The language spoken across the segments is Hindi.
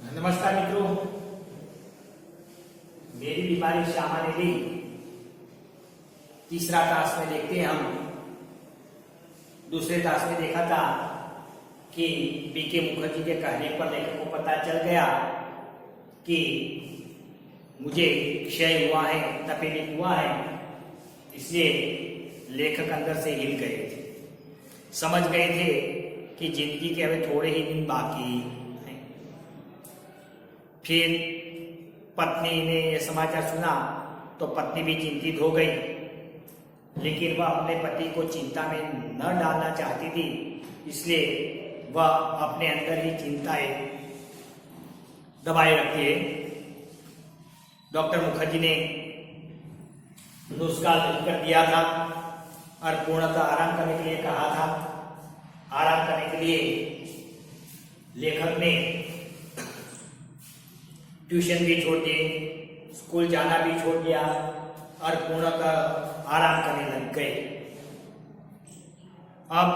नमस्कार मित्रों, मेरी बीमारी श्यामा ने ली। तीसरा टास्क में देखते हैं हम। दूसरे टास्क में देखा था कि बीके मुखर्जी के कहने पर लेखक को पता चल गया कि मुझे क्षय हुआ है, तपेदिक हुआ है, इसलिए लेखक अंदर से हिल गए थे। समझ गए थे कि जिंदगी के अभी थोड़े ही दिन बाकी हैं। फिर पत्नी ने यह समाचार सुना तो पत्नी भी चिंतित हो गई, लेकिन वह अपने पति को चिंता में न डालना चाहती थी, इसलिए वह अपने अंदर ही चिंताएं दबाए रखती है। डॉक्टर मुखर्जी ने नुस्खा लिखकर दिया था और पूर्णतः आराम करने के लिए कहा था। आराम करने के लिए लेखक ने ट्यूशन भी छोड़ दिए, स्कूल जाना भी छोड़ दिया और पूर्णतः आराम करने लग गए। अब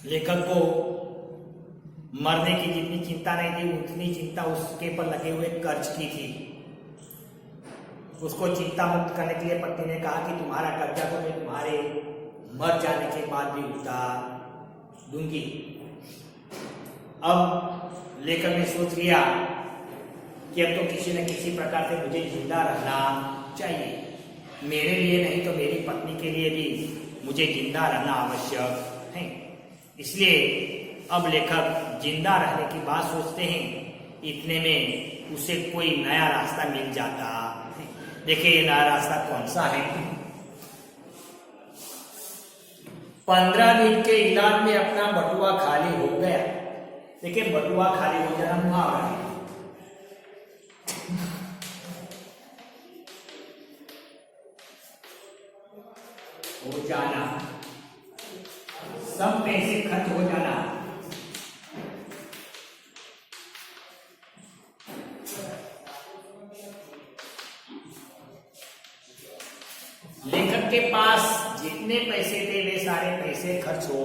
लेखक को मरने की जितनी चिंता नहीं थी, उतनी चिंता उसके पर लगे हुए कर्ज की थी। उसको चिंता मुक्त करने के लिए पत्नी ने कहा कि तुम्हारा कर्जा तो मैं तुम्हारे मर जाने के बाद भी उतार दूंगी। अब लेखक ने सोच लिया कि अब तो किसी न किसी प्रकार से मुझे जिंदा रहना चाहिए। मेरे लिए नहीं तो मेरी पत्नी के लिए भी मुझे जिंदा रहना आवश्यक है। इसलिए अब लेखक जिंदा रहने की बात सोचते हैं। इतने में उसे कोई नया रास्ता मिल जाता है। देखिए ये नया रास्ता कौन सा है। 15 दिन के इलाज में अपना बटुआ खाली हो गया। देखिए बटुआ खाली हो जाना मुहावरा है। हो जाना, सब पैसे खर्च हो जाना। लेखक के पास जितने पैसे थे वे सारे पैसे खर्च हो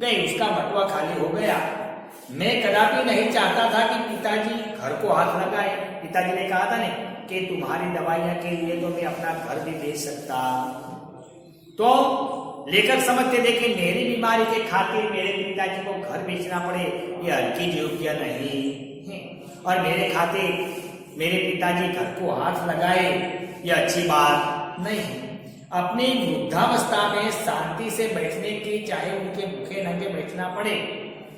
गए, उसका बटुआ खाली हो गया। मैं कदापि नहीं चाहता था कि पिताजी घर को हाथ लगाए। पिताजी ने कहा था ना कि तुम्हारी दवाइयां के लिए तो मैं अपना घर भी बेच सकता। तो लेखक समझते थे कि मेरी बीमारी के खातिर मेरे पिताजी को घर बेचना पड़े, यह हल्की योग्य नहीं है। और मेरे खातिर मेरे पिताजी घर को हाथ लगाए, यह अच्छी बात नहीं है। अपनी वृद्धावस्था में शांति से बैठने की, चाहे उनके भूखे नंगे बैठना पड़े,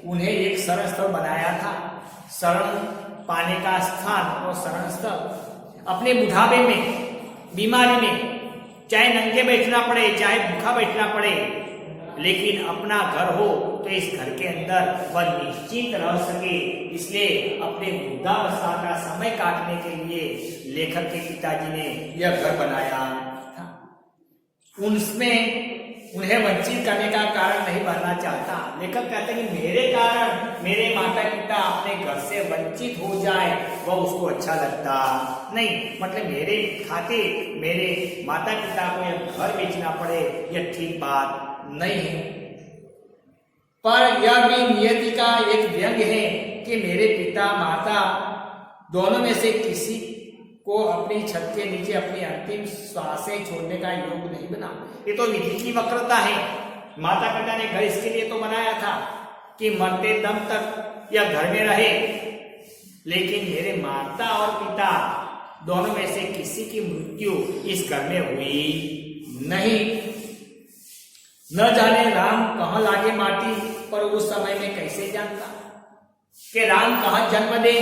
उन्हें एक शरण स्थल बनाया था। शरण पाने का स्थान और शरण स्थल। अपने बुढ़ापे में, बीमारी में चाहे नंगे बैठना पड़े, चाहे भूखा बैठना पड़े, लेकिन अपना घर हो तो इस घर के अंदर वह निश्चिंत रह सके। इसलिए अपने वृद्धावस्था का समय काटने के लिए लेखक के पिताजी ने यह घर बनाया था। उसमें उन्हें वंचित करने का कारण नहीं बनना चाहता। लेखक कहते हैं कि मेरे कारण मेरे माता पिता अपने घर से वंचित हो जाए, वह उसको अच्छा लगता नहीं। मतलब मेरे खातिर मेरे माता पिता को यह घर बेचना पड़े, यह ठीक बात नहीं है। पर यह भी नियति का एक व्यंग है कि मेरे पिता माता दोनों में से किसी को अपनी छत के नीचे अपनी अंतिम श्वासें छोड़ने का योग नहीं बना। ये तो विधि की वक्रता है। माता पिता ने घर इसके लिए तो बनाया था कि मरते दम तक यह घर में रहे, लेकिन मेरे माता और पिता दोनों में से किसी की मृत्यु इस घर में हुई नहीं। न जाने राम कहाँ लागे माटी, पर उस समय में कैसे जानता कि राम कहाँ जन्म दे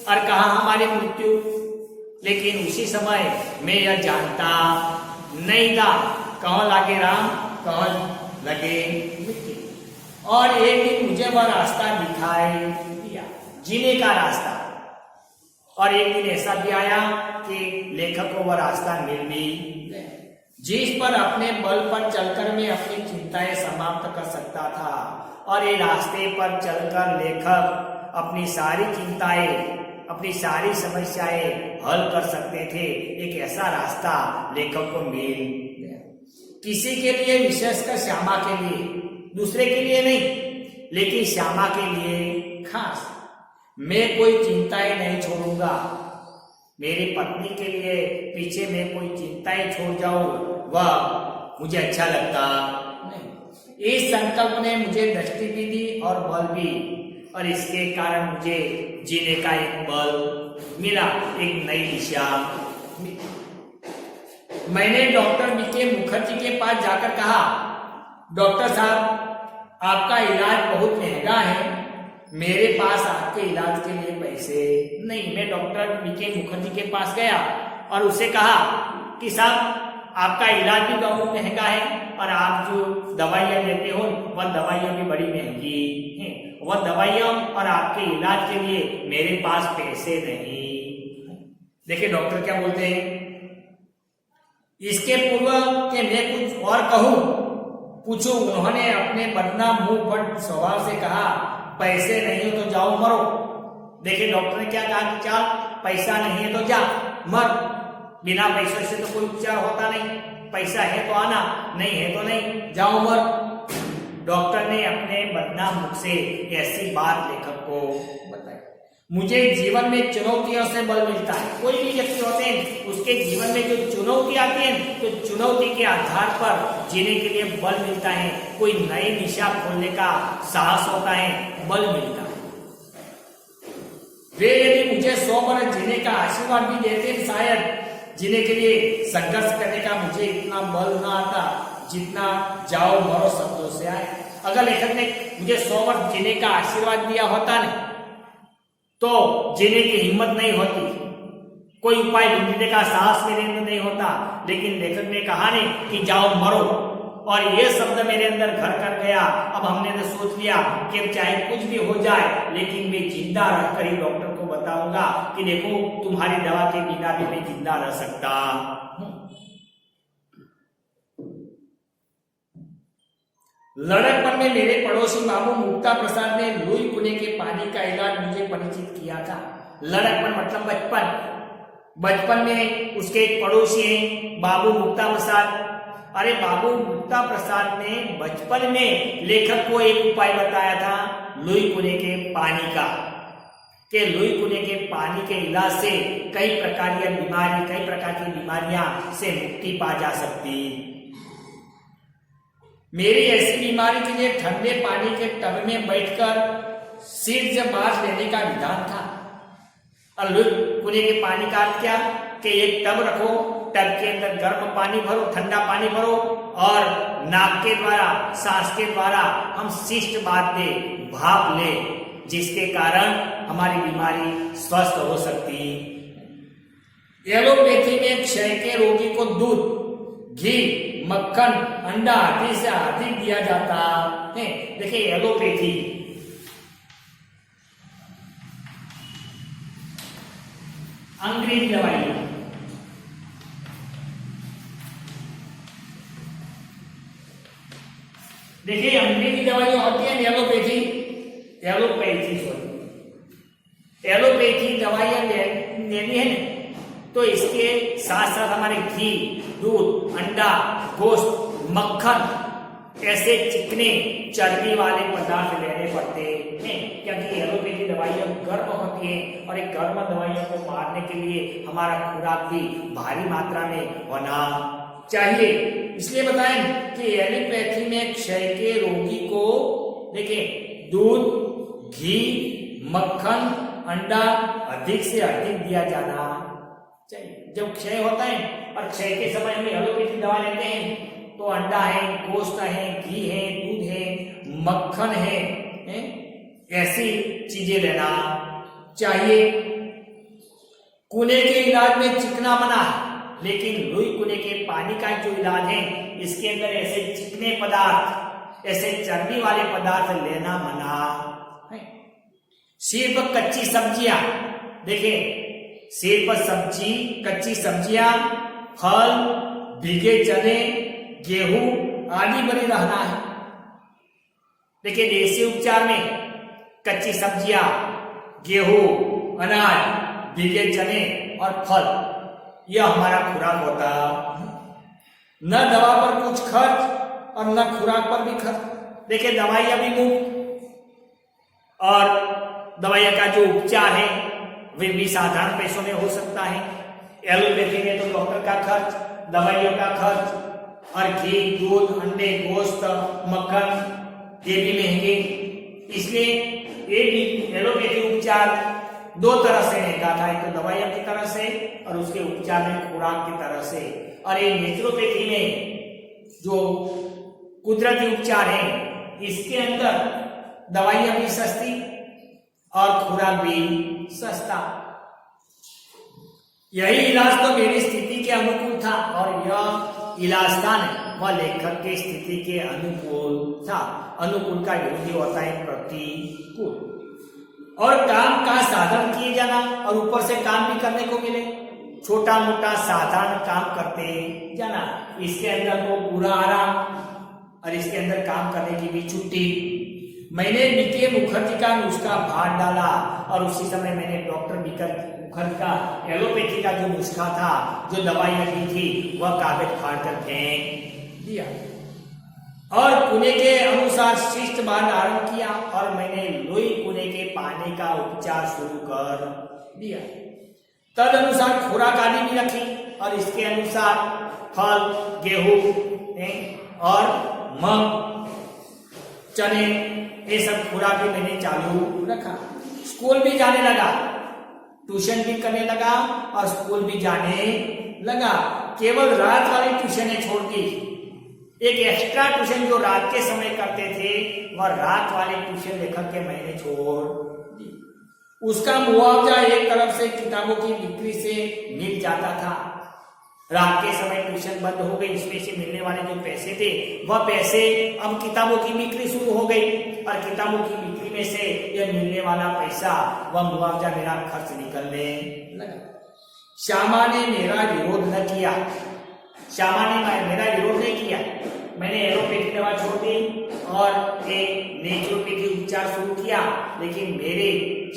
और कहाँ हमारी मृत्यु। लेकिन उसी समय मैं यह जानता नहीं था कहाँ लागे राम, कहाँ लगे मृत्यु। और एक दिन मुझे वह रास्ता दिखाई दिया, जीने का रास्ता। और एक दिन ऐसा भी आया कि लेखक को वह रास्ता मिल भी गया, जिस पर अपने बल पर चलकर मैं अपनी चिंताएं समाप्त कर सकता था। और ये रास्ते पर चलकर लेखक अपनी सारी चिंताएं, अपनी सारी समस्याएं हल कर सकते थे। एक ऐसा रास्ता लेखक को मिल गया। किसी के लिए, विशेषकर श्यामा के लिए, दूसरे के लिए नहीं, लेकिन श्यामा के लिए खास। मैं कोई चिंताएं नहीं छोड़ूंगा। मेरी पत्नी के लिए पीछे मैं कोई चिंताएं छोड़ जाऊं, वह मुझे अच्छा लगता नहीं। इस संकल्प ने मुझे दृष्टि भी दी और बल भी, और इसके कारण मुझे जीने का एक बल मिला, एक नई दिशा। मैंने डॉक्टर बीके मुखर्जी के पास जाकर कहा, डॉक्टर साहब, आपका इलाज बहुत महंगा है, मेरे पास आपके इलाज के लिए पैसे नहीं। मैं डॉक्टर बीके मुखर्जी के पास गया और उसे कहा कि साहब, आपका इलाज भी बहुत महंगा है और आप जो दवाइयाँ लेते हो वह दवाइयाँ भी बड़ी महंगी हैं। वह दवाइयाँ और आपके इलाज के लिए मेरे पास पैसे नहीं। देखिए डॉक्टर क्या बोलते हैं, इसके पूर्व कि मैं कुछ और कहूं पूछूं, उन्होंने अपने बदनाम मुंह फट स्वभाव से कहा, पैसे नहीं हो तो जाओ मरो। देखिए डॉक्टर ने क्या कहा कि चल, पैसा नहीं है तो जा मर। बिना पैसे से तो कोई उपचार होता नहीं, पैसा है तो आना, नहीं है तो नहीं, जाओ मर। डॉक्टर ने अपने बदनाम मुख से ऐसी बात लेखक को बताई। मुझे जीवन में चुनौतियों से बल मिलता है। कोई भी व्यक्ति होते हैं, उसके जीवन में जो चुनौती आती है तो चुनौती के आधार पर जीने के लिए बल मिलता है। कोई नई दिशा खोलने का साहस होता है, बल मिलता है। वे यदि मुझे 100 वर्ष जीने का आशीर्वाद भी देते, शायद जीने के लिए संघर्ष करने का मुझे इतना बल ना आता जितना जाओ मरो शब्दों से आए। अगर लेखक ने मुझे 100 वर्ष जीने का आशीर्वाद दिया होता नहीं तो जीने की हिम्मत नहीं होती, कोई उपाय ढूंढने का साहस मेरे अंदर नहीं होता। लेकिन लेखक ने कहा नहीं कि जाओ मरो, और ये शब्द मेरे अंदर घर कर गया। अब हमने तो सोच लिया कि चाहे कुछ भी हो जाए लेकिन मैं जिंदा रहकर ही डॉक्टर को बताऊंगा कि देखो, तुम्हारी दवा के बिना भी मैं जिंदा रह सकता हूं। लड़कपन में मेरे पड़ोसी बाबू मुक्ता प्रसाद ने लुई कुने के पानी का इलाज मुझे परिचित किया था। लड़कपन मतलब बचपन में उसके एक पड़ोसी हैं बाबू मुक्ता प्रसाद। अरे बाबू मुक्ता प्रसाद ने बचपन में लेखक को एक उपाय बताया था लुई कुने के पानी का, कि लुई कुने के पानी के इलाज से कई प्रकार की बीमारियां से मुक्ति पा जा सकती। मेरी ऐसी बीमारी के लिए ठंडे पानी के टब में बैठकर सिर से बांस लेने का विधान था। और लुई कुने के पानी का अर्थ क्या, कि एक टब रखो, टब के अंदर गर्म पानी भरो, ठंडा पानी भरो, और नाक के द्वारा, सांस के द्वारा हम शिष्ट बात दे, भाप ले, जिसके कारण हमारी बीमारी स्वस्थ हो सकती। एलोपैथी में क्षय के रोगी को दूध, घी, मक्खन, अंडा आदि से अधिक दिया जाता है। देखिए एलोपैथी अंग्रेजी दवाई, देखिए अंग्रेजी दवाइयां होती है एलोपैथी दवाइयां लेनी है तो इसके साथ साथ हमारे घी, दूध, अंडा, गोश्त, मक्खन ऐसे चिकने चर्बी वाले पदार्थ लेने पड़ते हैं, क्योंकि एलोपैथी दवाइयां गर्म होती हैं और एक गर्म दवाइयों को मारने के लिए हमारा खुराक भी भारी मात्रा में होना चाहिए। इसलिए बताएं कि एलोपैथी में क्षय के रोगी को देखिए दूध, घी, मक्खन, अंडा अधिक से अधिक दिया जाना चाहिए। जब क्षय होता है और क्षय के समय हम एलोपैथी दवा लेते हैं तो अंडा है, गोश्त है, घी है, दूध है, मक्खन है, ऐसी चीजें लेना चाहिए। कुने के इलाज में चिकना मना है, लेकिन लुई कुने के पानी का जो इलाज है इसके अंदर ऐसे चिकने पदार्थ, ऐसे चर्बी वाले पदार्थ लेना मना है। सिर्फ कच्ची सब्जियां, देखिए सिर्फ सब्जी, कच्ची सब्जियां, फल, भीगे चने, गेहूं आदि बने रहना है। देखिए देसी उपचार में कच्ची सब्जियां, गेहूं, अनाज, भीगे चने और फल, यह हमारा खुराक होता। न दवा पर कुछ खर्च और न खुराक पर भी खर्च। देखिए दवाइयां भी मुफ्त और दवाइयों का जो उपचार है वे भी साधारण पैसों में हो सकता है। एलोपैथी में तो डॉक्टर का खर्च, दवाइयों का खर्च और घी, दूध, अंडे, गोश्त, मक्खन ये भी महंगे। इसलिए ये भी एलोपैथी उपचार दो तरह से महंगा था, एक तो दवाइयों की तरह से और उसके उपचार में खुराक की तरह से। और ये नेचुरोपैथी में जो कुदरती उपचार है इसके अंदर दवाइयां भी सस्ती और खुराक भी सस्ता। यही इलाज तो मेरी स्थिति के अनुकूल था और यह इलाज था नहीं, वह लेखक के स्थिति के अनुकूल था। अनुकूल का विरोधी होता है प्रतिकूल। और काम का साधन किए जाना और ऊपर से काम भी करने को मिले, छोटा मोटा साधारण काम करते जाना, इसके अंदर वो पूरा आराम और इसके अंदर काम करने की भी छुट्टी। मैंने बीके मुखर्जी का नुस्खा भाग डाला और उसी समय मैंने डॉक्टर बीके मुखर्जी का एलोपैथी का जो नुस्खा था, जो दवाइयां दी थी, वह कागज फाड़ कर फेंक दिया और पुणे के अनुसार शिष्ट मार्ग आरंभ किया और मैंने लोई पुणे के पानी का उपचार शुरू कर दिया। तद अनुसार खुराक आदि भी रखी और इसके अनुसार फल, गेहूं और मूंग, चने, ये सब खुराक भी मैंने चालू रखा। स्कूल भी जाने लगा, ट्यूशन भी करने लगा और स्कूल भी जाने लगा। केवल रात वाली ट्यूशन छोड़ दी। एक एक्स्ट्रा ट्यूशन जो रात के समय करते थे वह रात वाले ट्यूशन लेखक के मैंने छोड़ दी। उसका मुआवजा एक तरफ से किताबों की बिक्री से मिल जाता था। रात के समय ट्यूशन बंद हो गई, इसमें से मिलने वाले जो पैसे थे वह पैसे अब किताबों की बिक्री शुरू हो गई और किताबों की बिक्री में से यह मिलने वाला पैसा वह मुआवजा मेरा खर्च निकलने लगा। श्यामा ने मेरा विरोध न किया, श्यामा ने मेरा विरोध नहीं किया। मैंने एलोपैथी दवा छोड़ दी और एक नेचुरोपैथी उपचार शुरू किया, लेकिन मेरे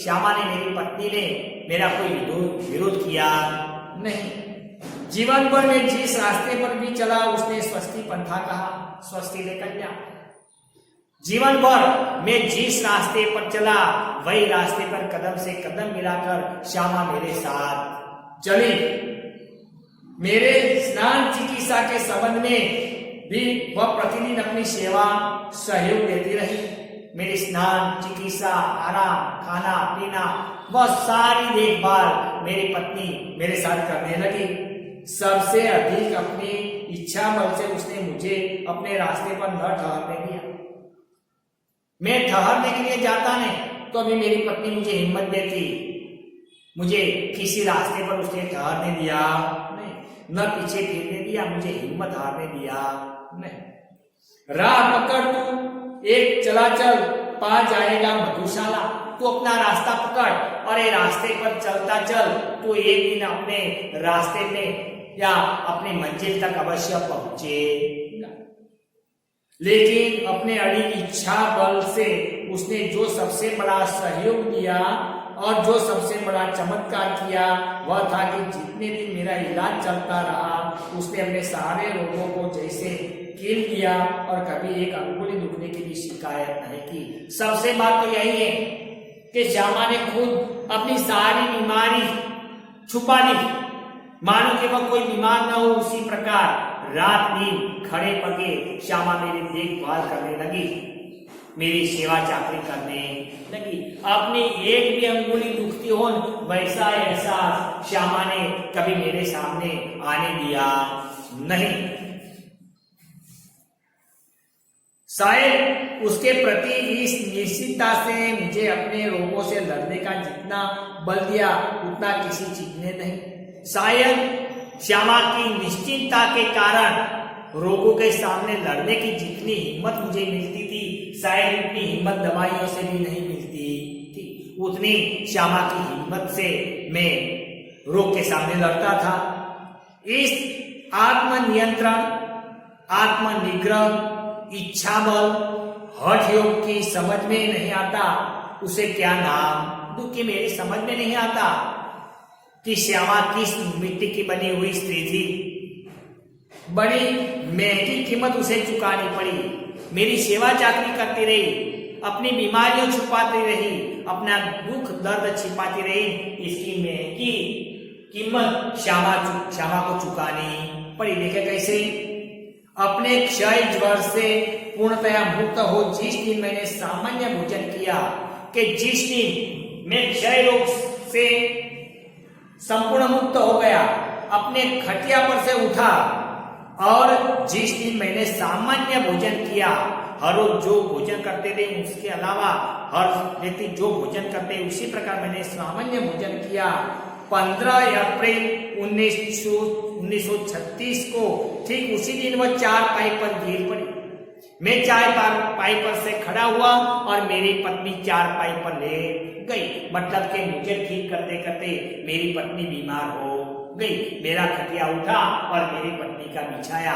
श्यामा ने, मेरी पत्नी ने मेरा कोई विरोध किया नहीं। जीवन भर में जिस रास्ते पर भी चला उसने स्वस्ति पंथा कहा, स्वस्ति लेकर गया। जीवन भर में जिस रास्ते पर चला वही रास्ते पर कदम से कदम मिलाकर श्यामा मेरे साथ चली। मेरे स्नान चिकित्सा के संबंध में भी वह प्रतिदिन अपनी सेवा सहयोग देती रही। मेरी स्नान, चिकित्सा, आराम, खाना पीना, वह सारी देखभाल मेरी पत्नी मेरे साथ करने लगी। सबसे अधिक अपनी इच्छा बल से उसने मुझे अपने रास्ते पर न ठहरने दिया। मैं ठहरने के लिए जाता नहीं तो अभी मेरी पत्नी मुझे हिम्मत देती, मुझे किसी रास्ते पर उसने ठहरने दिया नहीं, न पीछे फिरने दिया, मुझे हिम्मत हारने दिया नहीं। राह पकड़ तू, एक चला चल, पा जाएगा मधुशाला। तू अपना रास्ता पकड़ और ये रास्ते पर चलता चल, तो एक दिन अपने रास्ते में या अपनी मंजिल तक अवश्य पहुंचेगा। लेकिन अपने अड़ी इच्छा बल से उसने जो सबसे बड़ा सहयोग दिया और जो सबसे बड़ा चमत्कार किया वह था कि जितने दिन मेरा इलाज चलता रहा उसने अपने सारे रोगों को जैसे कील दिया और कभी एक अंगुली दुखने की भी शिकायत नहीं की। सबसे बात तो यही है कि श्यामा ने खुद अपनी सारी बीमारी छुपा ली, मानो कि वह कोई बीमार न हो। उसी प्रकार रात दिन खड़े पगे श्यामा मेरी देखभाल करने लगी, मेरी सेवा चाकरी करने लगी। अपनी एक भी अंगुली दुखती हो वैसा एहसास श्यामा ने कभी मेरे सामने आने दिया नहीं। शायद उसके प्रति इस निश्चितता से मुझे अपने रोगों से लड़ने का जितना बल दिया उतना किसी चीज ने नहीं। शायद श्यामा की निश्चितता के कारण रोगों के सामने लड़ने की जितनी हिम्मत मुझे मिलती थी शायद उतनी हिम्मत दवाइयों से भी नहीं मिलती थी। उतनी श्यामा की हिम्मत से मैं रोग के सामने लड़ता था। इस आत्मनियंत्रण, आत्मनिग्रह, इच्छा बल, हठ योग की समझ में नहीं आता उसे क्या नाम दूं कि मेरी समझ में नहीं आता कि श्यामा किस मिट्टी की बनी हुई स्त्री थी। बड़ी महंगी कीमत उसे चुकानी पड़ी, मेरी सेवा चाकरी करती रही अपनी बीमारियों छुपाती रही, अपना दुख दर्द छिपाती रही, इसकी महंगी कीमत श्यामा को चुकानी पड़ी। देखे कैसे, अपने क्षय ज्वर से पूर्णतया मुक्त हो जिस दिन मैंने सामान्य भोजन किया, कि जिस दिन मैं क्षय रोग से संपूर्ण मुक्त हो गया, अपने खटिया पर से उठा, और जिस दिन मैंने सामान्य भोजन किया, हर रोज जो भोजन करते थे उसके अलावा हर व्यक्ति जो भोजन करते उसी प्रकार मैंने सामान्य भोजन किया। 15 अप्रैल 1936 को ठीक उसी दिन वह चारपाई पर गिर पड़ी। मैं चारपाई पर से खड़ा हुआ और मेरी पत्नी चारपाई पर लेट गई। मतलब कि मुझे ठीक करते करते मेरी पत्नी बीमार हो गई। मेरा खटिया उठा और मेरी पत्नी का बिछाया,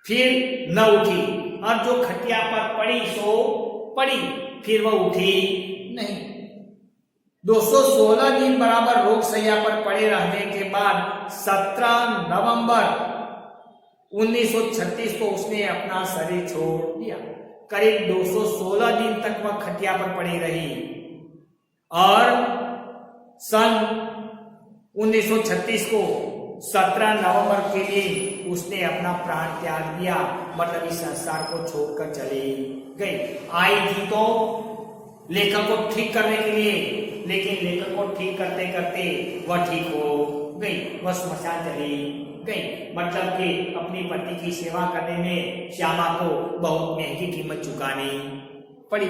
फिर न उठी, और जो खटिया पर पड़ी सो पड़ी, फिर वह उठी नहीं। 216 दिन बराबर रोग शैया पर पड़े रहने के बाद 17 नवंबर 1936 को उसने अपना शरीर छोड़ दिया। करीब 216 दिन तक वह खटिया पर पड़ी रही और सन 1936 को 17 नवंबर के लिए उसने अपना प्राण त्याग दिया। मतलब इस संसार को छोड़कर चली गई। आई थी तो लेखक को ठीक करने के लिए, लेकिन लेखक को ठीक करते करते वह ठीक हो गई, वह श्मशान चली गई। मतलब कि अपनी पत्नी की सेवा करने में श्यामा को बहुत महंगी कीमत चुकानी पड़ी।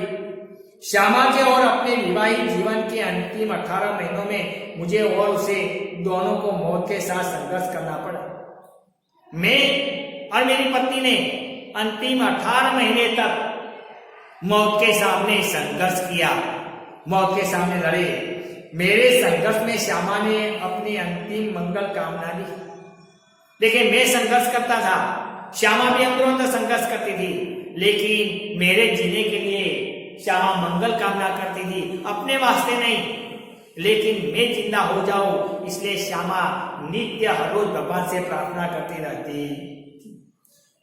श्यामा के और अपने विवाहित जीवन के अंतिम 18 महीनों में मुझे और उसे दोनों को मौत के साथ संघर्ष करना पड़ा। मैं और मेरी पत्नी ने अंतिम 18 महीने तक मौत के सामने संघर्ष किया, मौत के सामने लड़े। मेरे संघर्ष में श्यामा ने अपनी अंतिम मंगल कामना दी। देखिए, मैं संघर्ष करता था, श्यामा भी अंदरों अंदर संघर्ष करती थी, लेकिन मेरे जीने के लिए श्यामा मंगल कामना करती थी, अपने वास्ते नहीं, लेकिन मैं जिंदा हो जाऊं इसलिए श्यामा नित्य हर रोज भगवान से प्रार्थना करती रहती।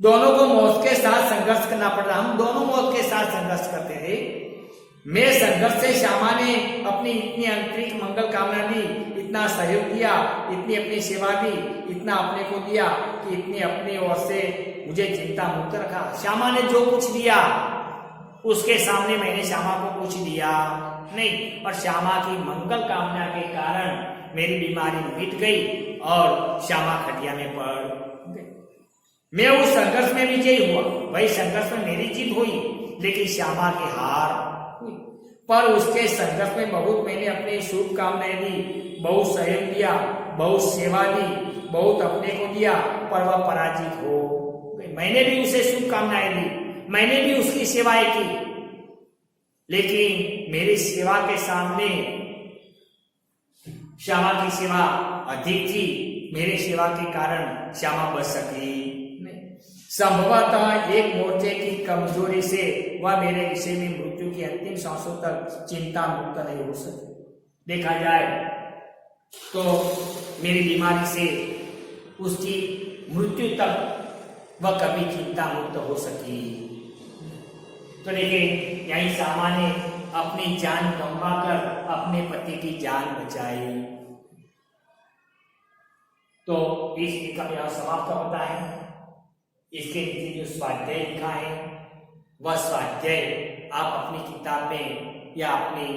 दोनों को मौत के साथ संघर्ष करना पड़ रहा, हम दोनों मौत के साथ संघर्ष करते थे। मैं संघर्ष से श्यामा ने अपनी इतनी आंतरिक मंगल कामना दी, इतना सहयोग दिया, इतनी अपनी सेवा दी, इतना अपने को दिया कि इतनी अपनी ओर से मुझे चिंता मुक्त रखा। श्यामा ने जो कुछ दिया उसके सामने मैंने श्यामा को कुछ दिया नहीं, और श्यामा की मंगल कामना के कारण मेरी बीमारी मिट गई और श्यामा खटिया में पड़ गई। मैं उस संघर्ष में विजयी हुआ, वही संघर्ष में मेरी जीत हुई, लेकिन श्यामा की हार हुई। पर उसके संघर्ष में बहुत मैंने अपनी शुभकामनाएं दी, बहुत सहयोग दिया, बहुत सेवा दी, बहुत अपने को दिया, पर वह पराजित हो गई। मैंने भी उसे शुभकामनाएं दी, मैंने भी उसकी सेवाएं की, लेकिन मेरी सेवा के सामने श्यामा की सेवा अधिक थी। मेरी सेवा के कारण श्यामा बच सकी नहीं। संभवतः एक मोर्चे की कमजोरी से वह मेरे विषय में मृत्यु की अंतिम सांसों तक चिंता मुक्त नहीं हो सकी। देखा जाए तो मेरी बीमारी से उसकी मृत्यु तक वह कभी चिंता मुक्त हो सकी। तो देखिए, यही श्यामा ने अपनी जान गंवाकर अपने पति की जान बचाई। तो इस लेखक यहां समाप्त होता है। इसके नीचे जो स्वाध्याय लिखा है वह स्वाध्याय आप अपनी किताब में या अपनी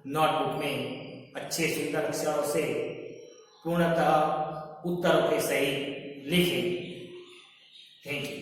नोटबुक में अच्छे सुंदर अक्षरों से पूर्णतः उत्तरों के सहित लिखें। Thank you.